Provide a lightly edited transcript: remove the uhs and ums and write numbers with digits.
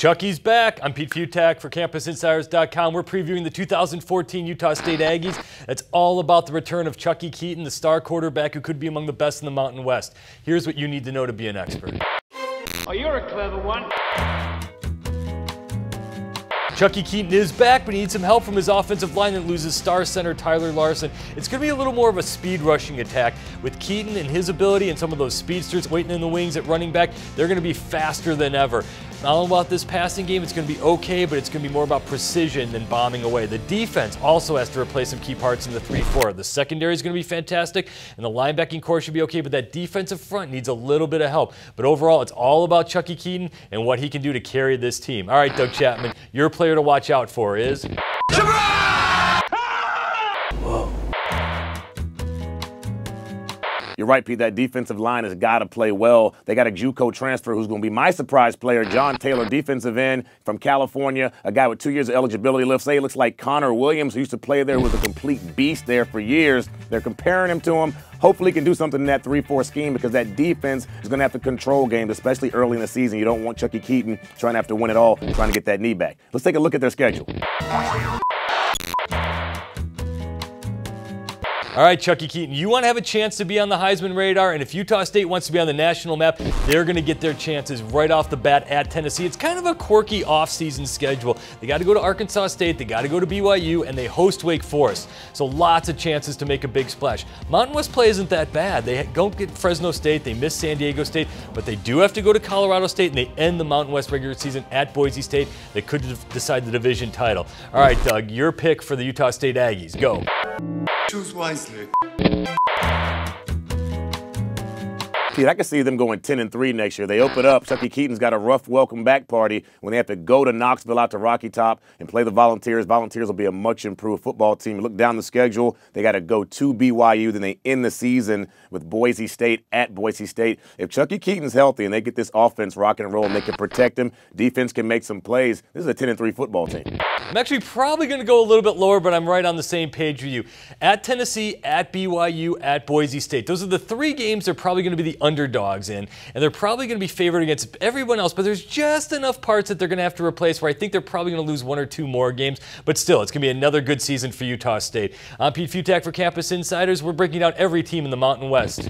Chucky's back. I'm Pete Fiutak for CampusInsiders.com. We're previewing the 2014 Utah State Aggies. It's all about the return of Chucky Keeton, the star quarterback who could be among the best in the Mountain West. Here's what you need to know to be an expert. Oh, you're a clever one. Chucky Keeton is back, but he needs some help from his offensive line that loses star center Tyler Larson. It's going to be a little more of a speed rushing attack. With Keeton and his ability and some of those speedsters waiting in the wings at running back, they're going to be faster than ever. Not all about this passing game, it's going to be okay, but it's going to be more about precision than bombing away. The defense also has to replace some key parts in the 3-4. The secondary is going to be fantastic, and the linebacking core should be okay, but that defensive front needs a little bit of help. But overall, it's all about Chucky Keeton and what he can do to carry this team. All right, Doug Chapman, your player to watch out for is... You're right, Pete. That defensive line has got to play well. They got a JUCO transfer who's going to be my surprise player, John Taylor, defensive end from California, a guy with 2 years of eligibility left. Say he looks like Connor Williams, who used to play there, was a complete beast there for years. They're comparing him to him. Hopefully he can do something in that 3-4 scheme because that defense is going to have to control games, especially early in the season. You don't want Chucky Keeton trying to have to win it all, trying to get that knee back. Let's take a look at their schedule. All right, Chucky Keeton, you want to have a chance to be on the Heisman radar, and if Utah State wants to be on the national map, they're going to get their chances right off the bat at Tennessee. It's kind of a quirky offseason schedule. They got to go to Arkansas State, they got to go to BYU, and they host Wake Forest. So lots of chances to make a big splash. Mountain West play isn't that bad. They don't get Fresno State, they miss San Diego State, but they do have to go to Colorado State, and they end the Mountain West regular season at Boise State. They could decide the division title. All right, Doug, your pick for the Utah State Aggies. Go. Choose wisely. Pete, I can see them going 10-3 next year. They open up. Chucky Keeton's got a rough welcome back party when they have to go to Knoxville out to Rocky Top and play the Volunteers. Volunteers will be a much improved football team. Look down the schedule. They got to go to BYU. Then they end the season with Boise State at Boise State. If Chucky Keeton's healthy and they get this offense rocking and rolling, they can protect him. Defense can make some plays. This is a 10-3 football team. I'm actually probably going to go a little bit lower, but I'm right on the same page with you. At Tennessee, at BYU, at Boise State. Those are the three games they're probably going to be the underdogs in, and they're probably going to be favored against everyone else, but there's just enough parts that they're going to have to replace where I think they're probably going to lose one or two more games, but still, it's going to be another good season for Utah State. I'm Pete Fiutak for Campus Insiders. We're breaking down every team in the Mountain West.